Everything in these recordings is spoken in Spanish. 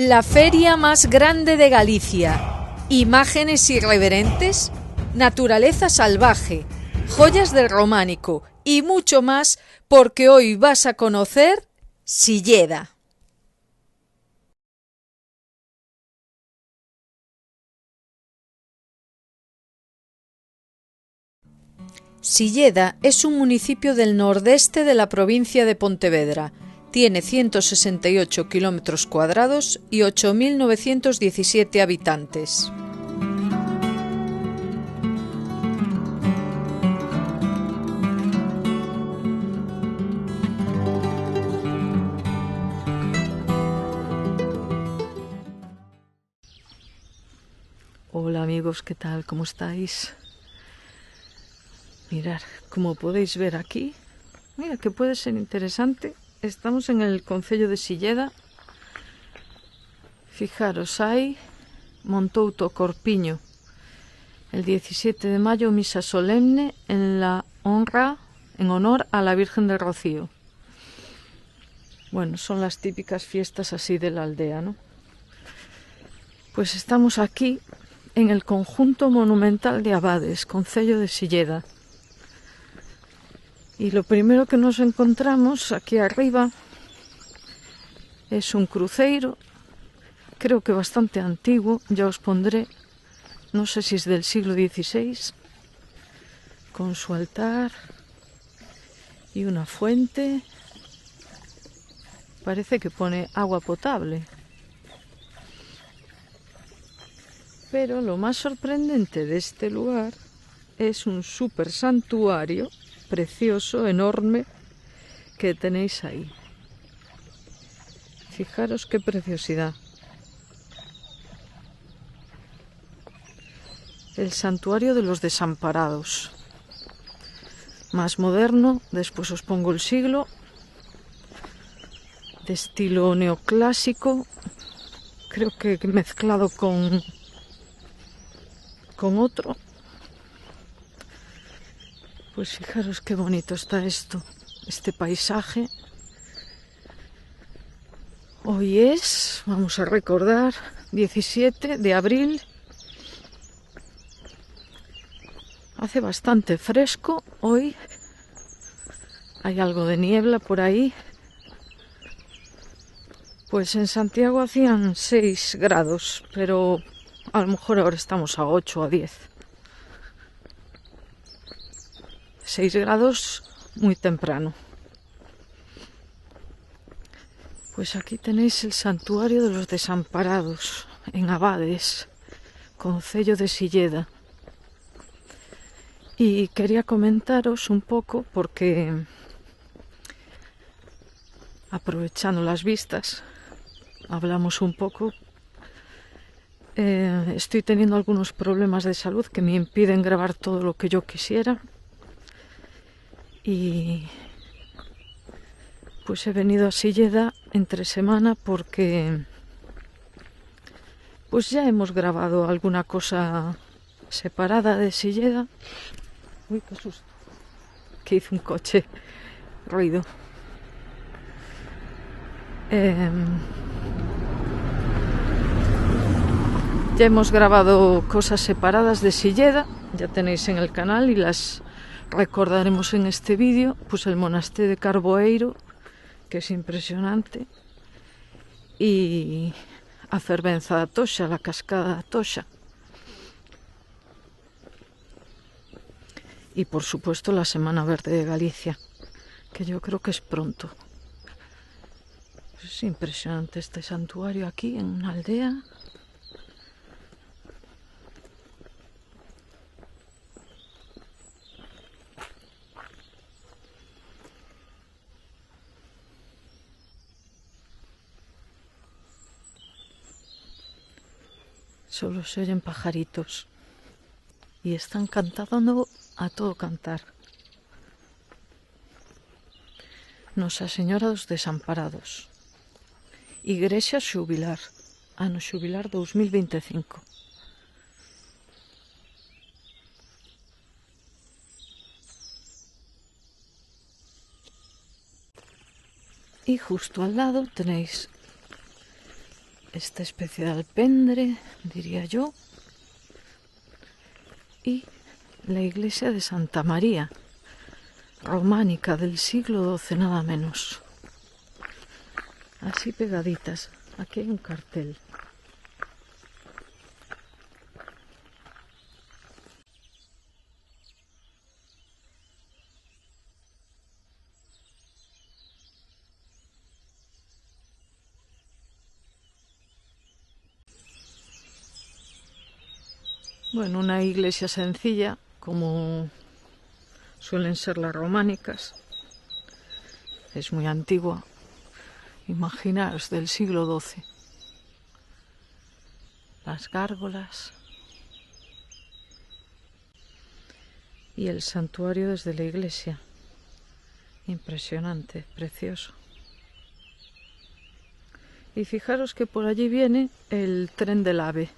La feria más grande de Galicia. Imágenes irreverentes, naturaleza salvaje, joyas del románico y mucho más, porque hoy vas a conocer Silleda. Silleda es un municipio del nordeste de la provincia de Pontevedra. Tiene 168 kilómetros cuadrados y 8.917 habitantes. Hola amigos, ¿qué tal? ¿Cómo estáis? Mirad, como podéis ver aquí, mira que puede ser interesante. Estamos en el concello de Silleda. Fijaros, hay Montouto Corpiño. El 17 de mayo, misa solemne en honor a la Virgen del Rocío. Bueno, son las típicas fiestas así de la aldea, ¿no? Pues estamos aquí en el conjunto monumental de Abades, concello de Silleda. Y lo primero que nos encontramos aquí arriba es un cruceiro, creo que bastante antiguo, ya os pondré, no sé si es del siglo XVI, con su altar y una fuente. Parece que pone agua potable. Pero lo más sorprendente de este lugar es un súper santuario precioso, enorme, que tenéis ahí. Fijaros qué preciosidad. El santuario de los desamparados. Más moderno, después os pongo el siglo, de estilo neoclásico, creo que mezclado con otro. Pues fijaros qué bonito está esto, este paisaje. Hoy es, vamos a recordar, 17 de abril. Hace bastante fresco hoy. Hay algo de niebla por ahí. Pues en Santiago hacían 6 grados, pero a lo mejor ahora estamos a 8 o a 10. 6 grados muy temprano. Pues aquí tenéis el santuario de los desamparados en Abades, concello de Silleda. Y quería comentaros un poco porque, aprovechando las vistas, hablamos un poco. Estoy teniendo algunos problemas de salud que me impiden grabar todo lo que yo quisiera. Y pues he venido a Silleda entre semana porque pues ya hemos grabado alguna cosa separada de Silleda. Uy, qué susto. Que hizo un coche. Ruido. Ya hemos grabado cosas separadas de Silleda. Ya tenéis en el canal y las recordaremos en este vídeo. Pues el monasterio de Carboeiro, que es impresionante. Y a Fervenza da Toxa, la cascada da Toxa. Y por supuesto la Semana Verde de Galicia, que yo creo que es pronto. Es impresionante este santuario aquí en una aldea. Solo se oyen pajaritos y están cantando a todo cantar. Nosa Señora dos Desamparados. Igrexa xubilar. Ano xubilar 2025. Y justo al lado tenéis esta especie de alpendre, diría yo, y la iglesia de Santa María, románica del siglo XII nada menos. Así pegaditas. Aquí hay un cartel. Bueno, una iglesia sencilla, como suelen ser las románicas. Es muy antigua. Imaginaos, del siglo XII. Las gárgolas. Y el santuario desde la iglesia. Impresionante, precioso. Y fijaros que por allí viene el tren del AVE.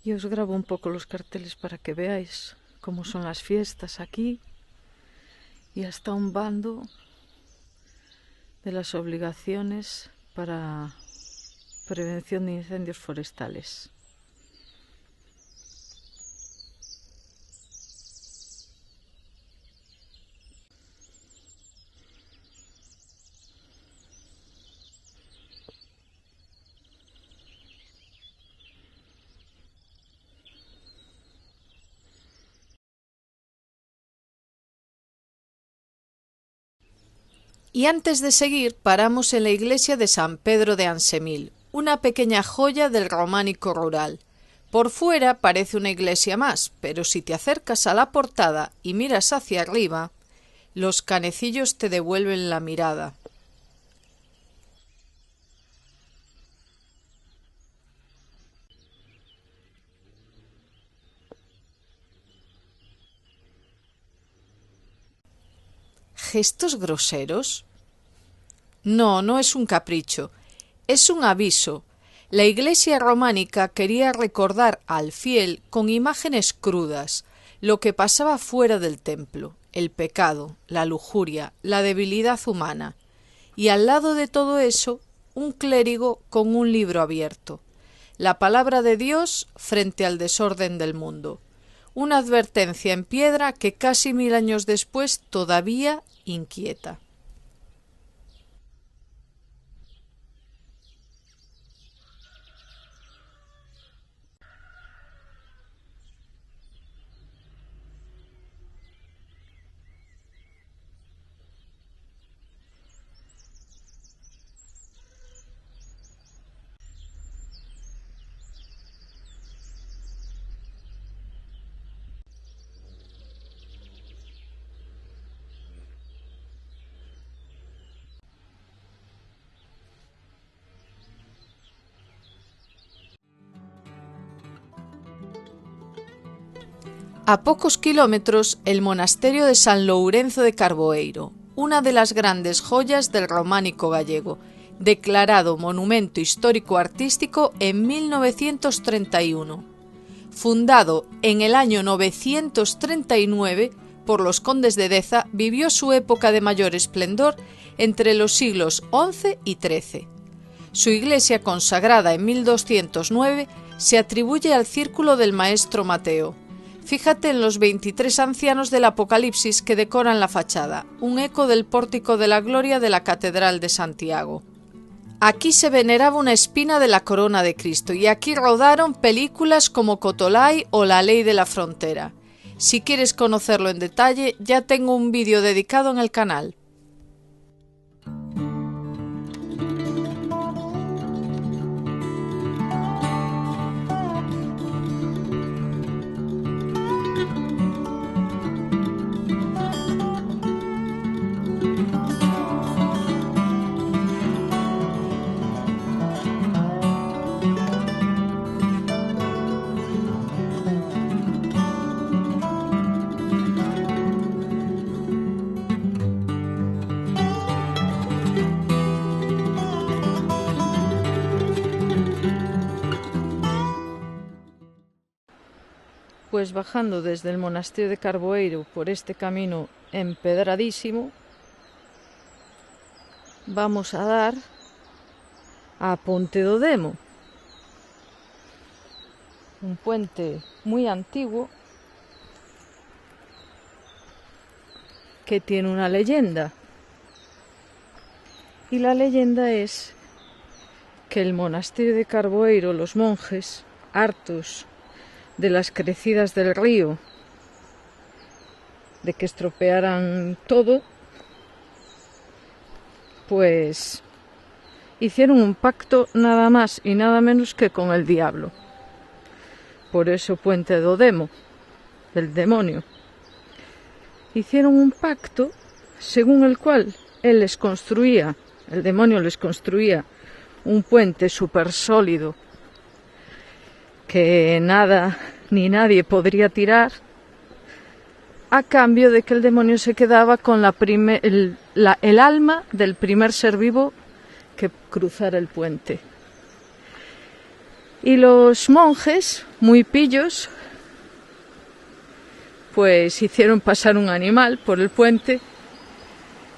Y os grabo un poco los carteles para que veáis cómo son las fiestas aquí y hasta un bando de las obligaciones para prevención de incendios forestales. Y antes de seguir, paramos en la iglesia de San Pedro de Ansemil, una pequeña joya del románico rural. Por fuera parece una iglesia más, pero si te acercas a la portada y miras hacia arriba, los canecillos te devuelven la mirada. ¿Gestos groseros? No, no es un capricho, es un aviso. La iglesia románica quería recordar al fiel con imágenes crudas lo que pasaba fuera del templo, el pecado, la lujuria, la debilidad humana, y al lado de todo eso, un clérigo con un libro abierto, la palabra de Dios frente al desorden del mundo. Una advertencia en piedra que casi 1000 años después todavía inquieta. A pocos kilómetros, el monasterio de San Lourenzo de Carboeiro, una de las grandes joyas del románico gallego, declarado Monumento Histórico Artístico en 1931. Fundado en el año 939 por los condes de Deza, vivió su época de mayor esplendor entre los siglos XI y XIII. Su iglesia, consagrada en 1209, se atribuye al círculo del maestro Mateo. Fíjate en los 23 ancianos del Apocalipsis que decoran la fachada, un eco del pórtico de la gloria de la Catedral de Santiago. Aquí se veneraba una espina de la corona de Cristo y aquí rodaron películas como Cotolay o La ley de la frontera. Si quieres conocerlo en detalle, ya tengo un vídeo dedicado en el canal. pues bajando desde el monasterio de Carboeiro por este camino empedradísimo, vamos a dar a Ponte do Demo, un puente muy antiguo que tiene una leyenda. Y la leyenda es que el monasterio de Carboeiro, los monjes, hartos de las crecidas del río, de que estropearan todo, pues hicieron un pacto nada más y nada menos que con el diablo. Por eso Puente do Demo, del demonio. Hicieron un pacto según el cual él les construía, el demonio les construía un puente súper sólido que nada ni nadie podría tirar, a cambio de que el demonio se quedaba con el alma del primer ser vivo que cruzara el puente. Y los monjes, muy pillos, pues hicieron pasar un animal por el puente,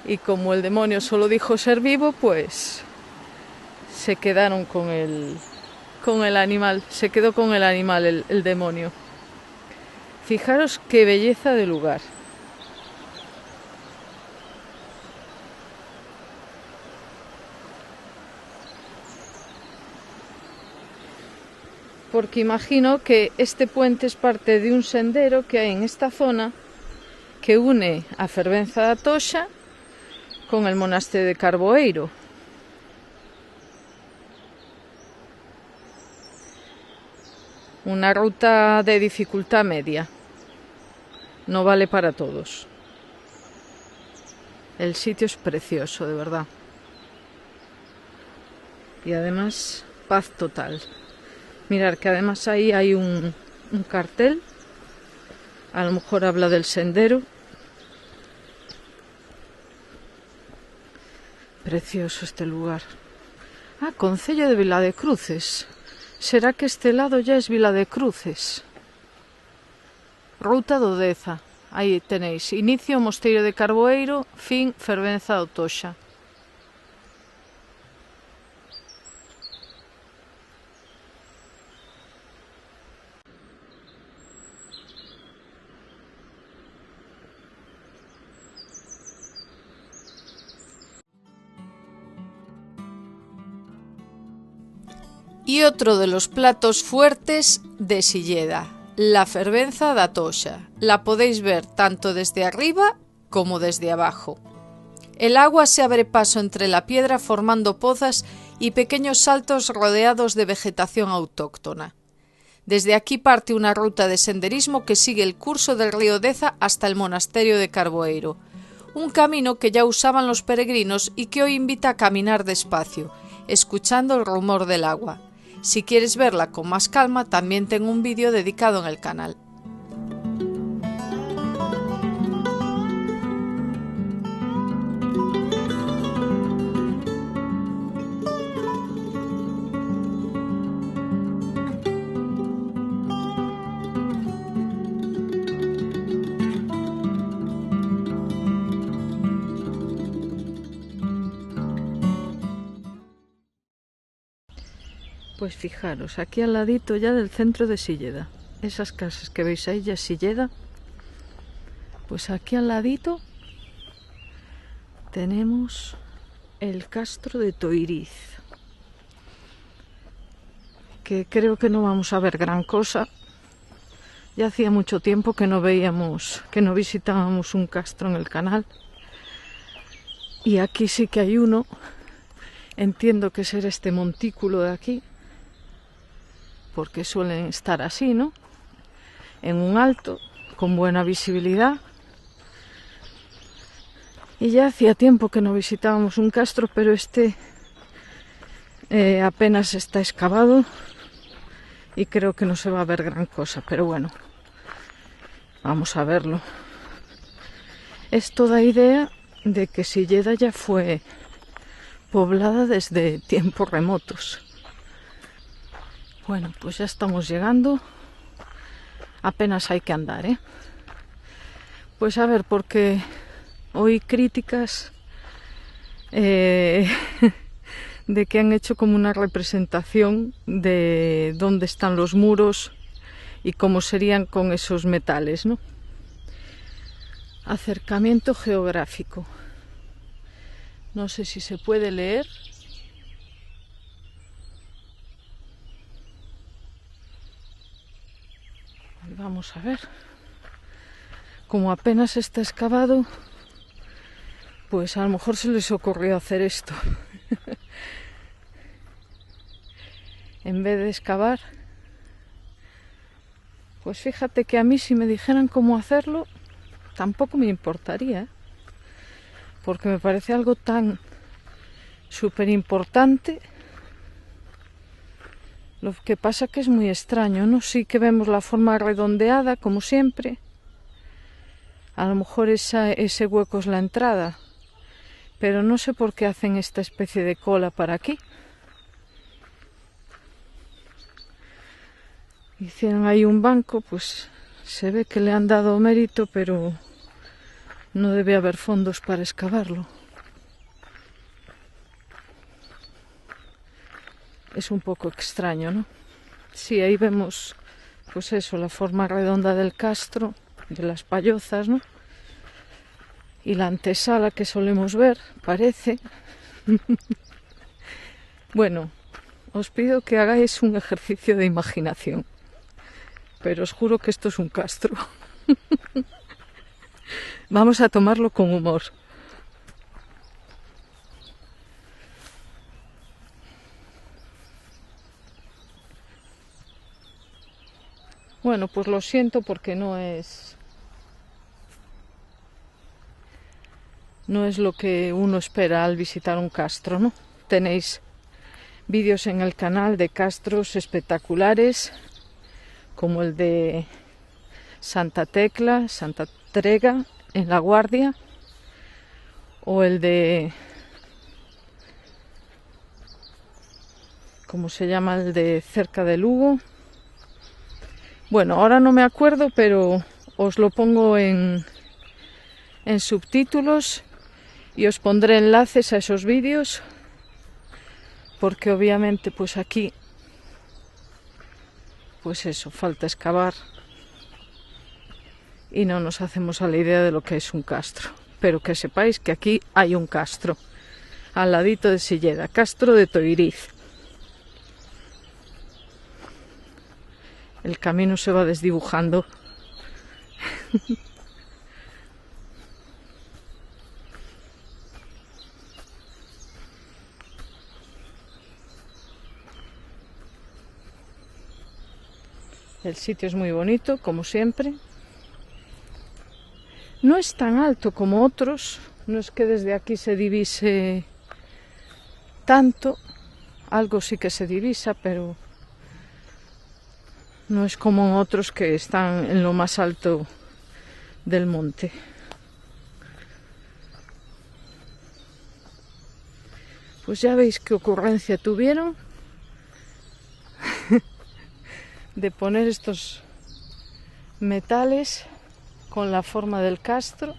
y como el demonio solo dijo ser vivo, pues se quedaron con el animal, se quedó con el animal el demonio. Fijaros qué belleza de lugar. Porque imagino que este puente es parte de un sendero que hay en esta zona que une a Fervenza da Toxa con el monasterio de Carboeiro. Una ruta de dificultad media. No vale para todos. El sitio es precioso, de verdad. Y además, paz total. Mirad que además ahí hay un cartel. A lo mejor habla del sendero. Precioso este lugar. Ah, Concello de Viladecruces. ¿Será que este lado ya es Viladecruces? Ruta do Deza. Aí tenéis. Inicio Mosteiro de Carboeiro, fin Fervenza da Toxa. Y otro de los platos fuertes de Silleda, la fervenza da Toxa. La podéis ver tanto desde arriba como desde abajo. El agua se abre paso entre la piedra formando pozas y pequeños saltos rodeados de vegetación autóctona. Desde aquí parte una ruta de senderismo que sigue el curso del río Deza hasta el monasterio de Carboeiro, un camino que ya usaban los peregrinos y que hoy invita a caminar despacio, escuchando el rumor del agua. Si quieres verla con más calma, también tengo un vídeo dedicado en el canal. Pues fijaros, aquí al ladito ya del centro de Silleda, esas casas que veis ahí ya es Silleda, pues aquí al ladito tenemos el castro de Toiriz, que creo que no vamos a ver gran cosa. Ya hacía mucho tiempo que no visitábamos un castro en el canal, y aquí sí que hay uno. Entiendo que será este montículo de aquí, porque suelen estar así, ¿no? En un alto, con buena visibilidad. Y ya hacía tiempo que no visitábamos un castro, pero este apenas está excavado y creo que no se va a ver gran cosa, pero bueno, vamos a verlo. Esto da idea de que Silleda ya fue poblada desde tiempos remotos. Bueno, pues ya estamos llegando apenas hay que andar, ¿eh? Pues a ver, porque oí críticas de que han hecho como una representación de dónde están los muros y cómo serían con esos metales, ¿no? Acercamiento geográfico. No sé si se puede leer. Vamos a ver. Como apenas está excavado, pues a lo mejor se les ocurrió hacer esto. En vez de excavar, pues fíjate que a mí si me dijeran cómo hacerlo, tampoco me importaría, ¿eh? Porque me parece algo tan súper importante. Lo que pasa que es muy extraño, ¿no? Sí que vemos la forma redondeada, como siempre. A lo mejor ese hueco es la entrada, pero no sé por qué hacen esta especie de cola para aquí. Hicieron ahí un banco, pues se ve que le han dado mérito, pero no debe haber fondos para excavarlo. Es un poco extraño, ¿no? Sí, ahí vemos, pues eso, la forma redonda del castro, de las pallozas, ¿no? Y la antesala que solemos ver, parece. Bueno, os pido que hagáis un ejercicio de imaginación, pero os juro que esto es un castro. Vamos a tomarlo con humor. Bueno, pues lo siento porque no es lo que uno espera al visitar un castro, ¿no? Tenéis vídeos en el canal de castros espectaculares, como el de Santa Tecla, Santa Trega, en La Guardia, o el de... ¿cómo se llama? El de cerca de Lugo. Bueno, ahora no me acuerdo, pero os lo pongo en subtítulos y os pondré enlaces a esos vídeos, porque obviamente pues aquí, pues eso, falta excavar y no nos hacemos a la idea de lo que es un castro. Pero que sepáis que aquí hay un castro, al ladito de Silleda, Castro de Toiriz. El camino se va desdibujando. El sitio es muy bonito, como siempre. No es tan alto como otros, no es que desde aquí se divise tanto, algo sí que se divisa, pero no es como otros que están en lo más alto del monte. Pues ya veis qué ocurrencia tuvieron de poner estos metales con la forma del castro.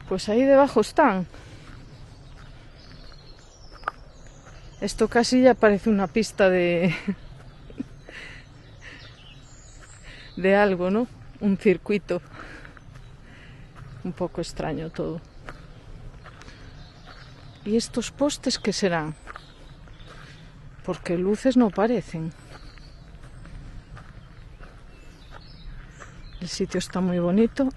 Pues ahí debajo están. Esto casi ya parece una pista de algo, ¿no? Un circuito. Un poco extraño todo. ¿Y estos postes qué serán? Porque luces no parecen. El sitio está muy bonito.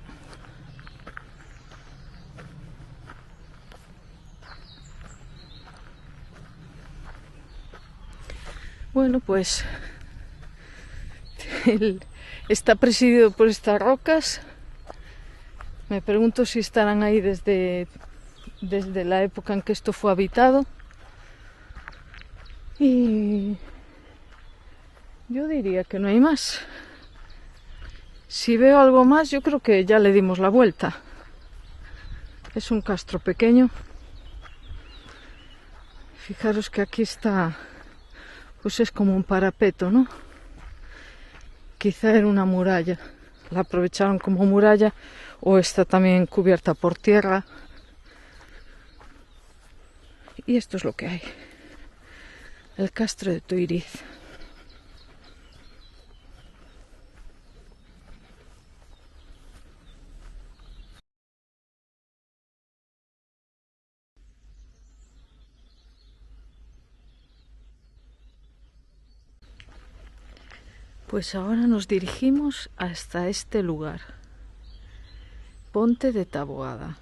Bueno, pues está presidido por estas rocas. Me pregunto si estarán ahí desde la época en que esto fue habitado. Y yo diría que no hay más. Si veo algo más, yo creo que ya le dimos la vuelta. Es un castro pequeño. Fijaros que aquí está pues es como un parapeto, ¿no? Quizá era una muralla, la aprovecharon como muralla, o está también cubierta por tierra. Y esto es lo que hay, el castro de Tuiriz. Pues ahora nos dirigimos hasta este lugar, Ponte de Taboada,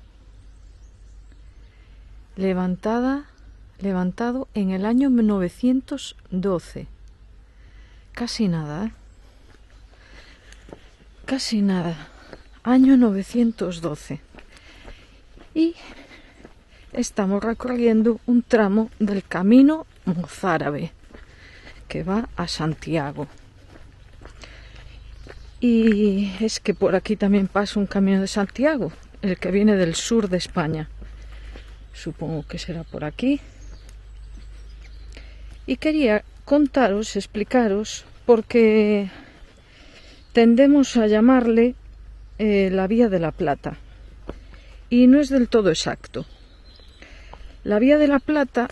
levantado en el año 1912. Casi nada, ¿eh? Casi nada. Año 912. Y estamos recorriendo un tramo del camino mozárabe que va a Santiago. Y es que por aquí también pasa un camino de Santiago, el que viene del sur de España. Supongo que será por aquí. Y quería contaros, explicaros, porque tendemos a llamarle la Vía de la Plata. Y no es del todo exacto. La Vía de la Plata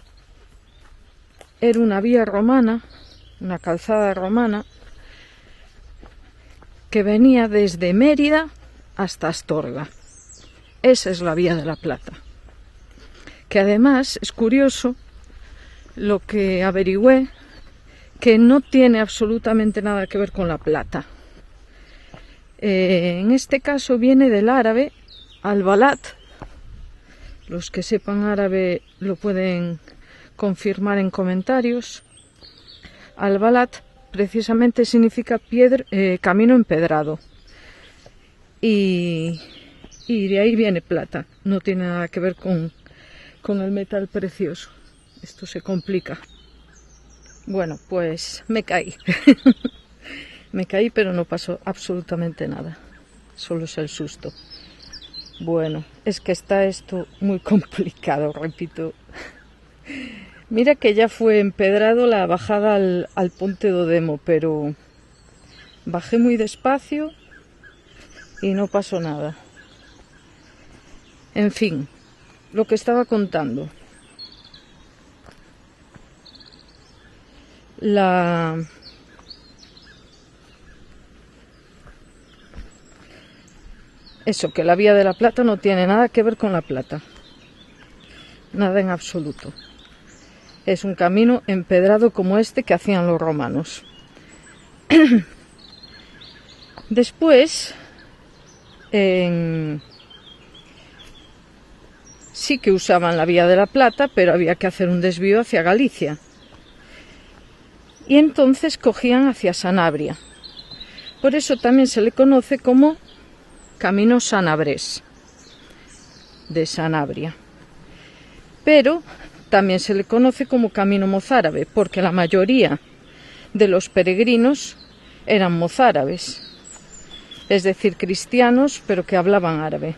era una vía romana, una calzada romana, que venía desde Mérida hasta Astorga. Esa es la Vía de la Plata. Que además es curioso lo que averigüé, que no tiene absolutamente nada que ver con la plata. En este caso viene del árabe al-Balat. Los que sepan árabe lo pueden confirmar en comentarios. Al-Balat precisamente significa camino empedrado. Y de ahí viene plata. No tiene nada que ver con el metal precioso. Esto se complica. Bueno, pues me caí. Me caí, pero no pasó absolutamente nada. Solo es el susto. Bueno, es que está esto muy complicado, repito. Mira que ya fue empedrado la bajada al Ponte do Demo, pero bajé muy despacio y no pasó nada. En fin, lo que estaba contando. Eso, que la Vía de la Plata no tiene nada que ver con la plata. Nada en absoluto. Es un camino empedrado como este que hacían los romanos. Después, sí que usaban la Vía de la Plata, pero había que hacer un desvío hacia Galicia. Y entonces cogían hacia Sanabria. Por eso también se le conoce como Camino Sanabrés, de Sanabria. Pero también se le conoce como Camino Mozárabe, porque la mayoría de los peregrinos eran mozárabes, es decir, cristianos, pero que hablaban árabe.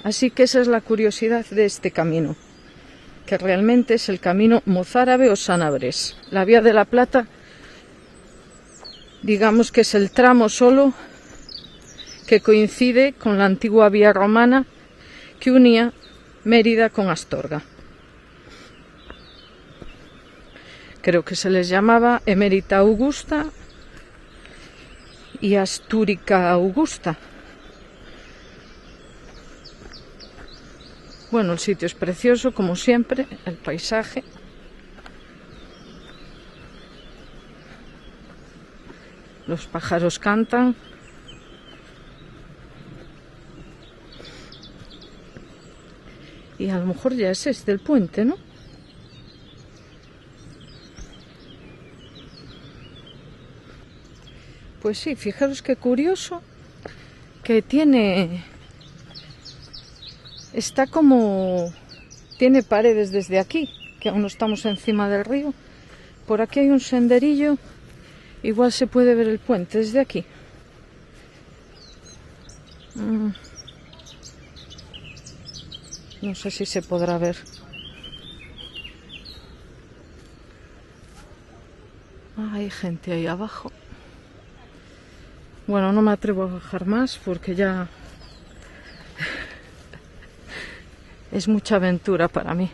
Así que esa es la curiosidad de este camino, que realmente es el camino mozárabe o sanabrés. La Vía de la Plata, digamos que es el tramo solo que coincide con la antigua vía romana que unía Mérida con Astorga. Creo que se les llamaba Emérita Augusta y Astúrica Augusta. Bueno, el sitio es precioso, como siempre, el paisaje. Los pájaros cantan. Y a lo mejor ya es este el puente, ¿no? Pues sí, fijaros qué curioso que está como, tiene paredes desde aquí, que aún no estamos encima del río. Por aquí hay un senderillo, igual se puede ver el puente desde aquí. No sé si se podrá ver. Hay gente ahí abajo. Bueno, no me atrevo a bajar más porque ya es mucha aventura para mí.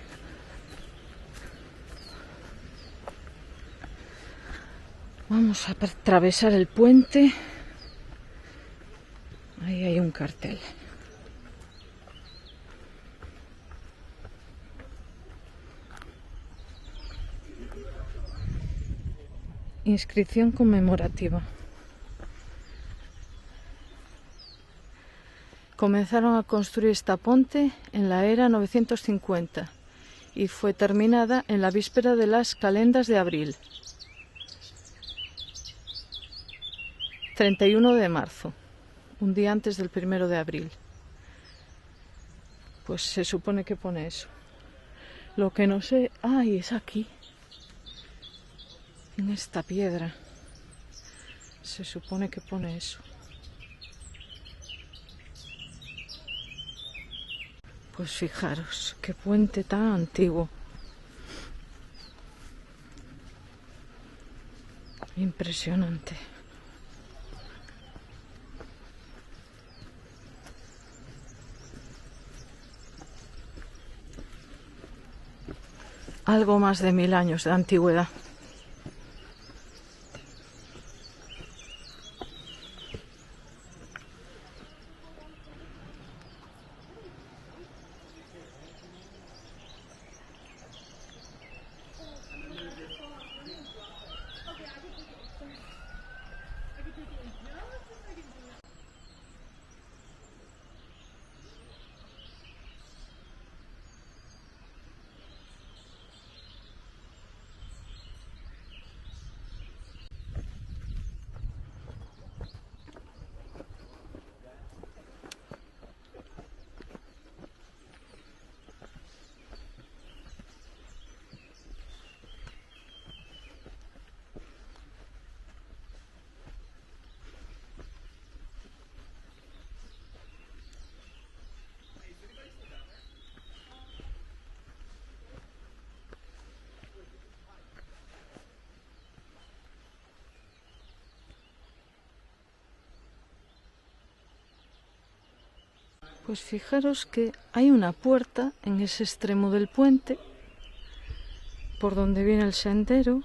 Vamos a atravesar el puente. Ahí hay un cartel. Inscripción conmemorativa. Comenzaron a construir esta ponte en la era 950 y fue terminada en la víspera de las calendas de abril. 31 de marzo, un día antes del 1 de abril. Pues se supone que pone eso. Lo que no sé... ¡Ay, es aquí! En esta piedra. Se supone que pone eso. Pues fijaros, qué puente tan antiguo. Impresionante. Algo más de 1000 años de antigüedad. Pues fijaros que hay una puerta en ese extremo del puente por donde viene el sendero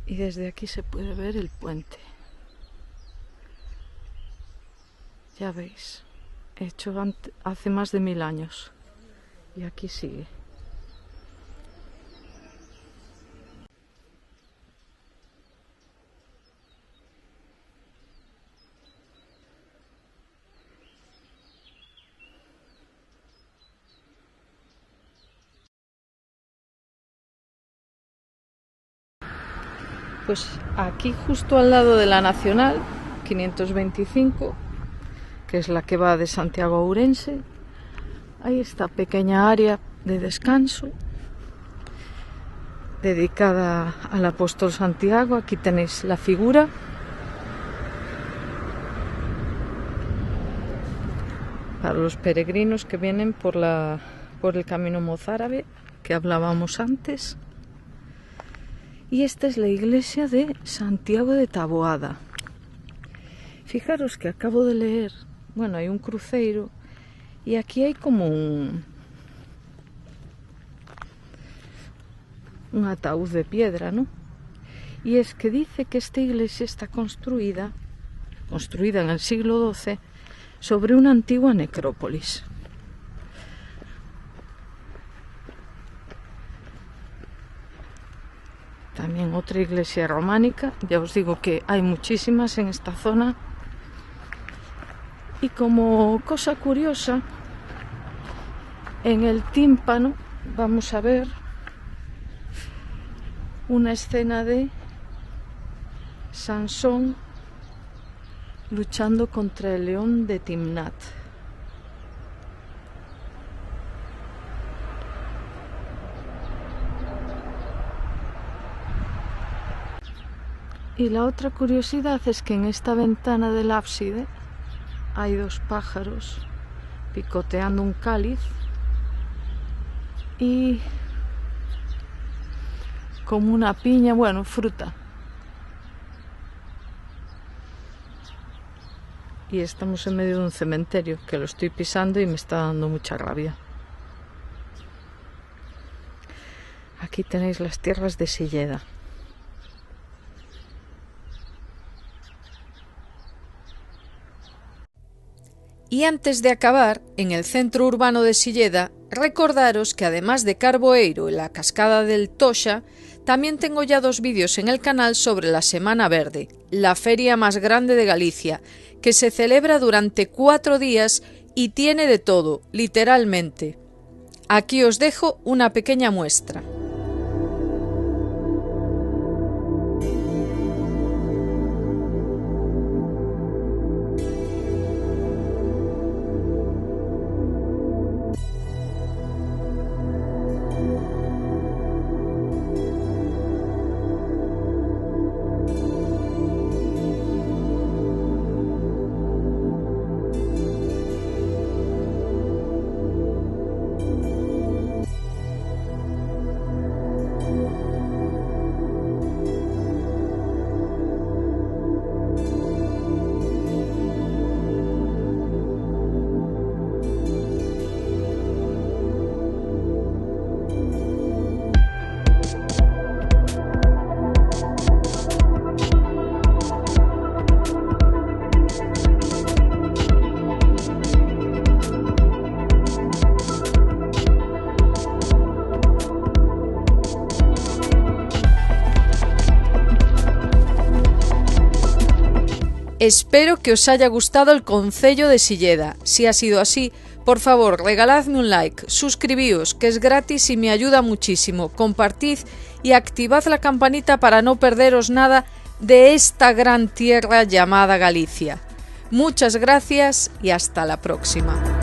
y desde aquí se puede ver el puente. Ya veis, hecho hace más de 1000 años y aquí sigue. Pues aquí justo al lado de la Nacional 525, que es la que va de Santiago a Ourense, hay esta pequeña área de descanso dedicada al apóstol Santiago. Aquí tenéis la figura. Para los peregrinos que vienen por el camino mozárabe que hablábamos antes. Y esta es la iglesia de Santiago de Taboada. Fijaros que acabo de leer, bueno, hay un cruceiro y aquí hay como un ataúd de piedra, ¿no? Y es que dice que esta iglesia está construida en el siglo XII sobre una antigua necrópolis. También otra iglesia románica, ya os digo que hay muchísimas en esta zona. Y como cosa curiosa, en el tímpano vamos a ver una escena de Sansón luchando contra el león de Timnat. Y la otra curiosidad es que en esta ventana del ábside hay dos pájaros picoteando un cáliz y como una piña, bueno, fruta. Y estamos en medio de un cementerio, que lo estoy pisando y me está dando mucha rabia. Aquí tenéis las tierras de Silleda. Y antes de acabar, en el centro urbano de Silleda, recordaros que además de Carboeiro y la cascada del Toxa, también tengo ya 2 vídeos en el canal sobre la Semana Verde, la feria más grande de Galicia, que se celebra durante 4 días y tiene de todo, literalmente. Aquí os dejo una pequeña muestra. Espero que os haya gustado el concello de Silleda. Si ha sido así, por favor, regaladme un like, suscribíos, que es gratis y me ayuda muchísimo, compartid y activad la campanita para no perderos nada de esta gran tierra llamada Galicia. Muchas gracias y hasta la próxima.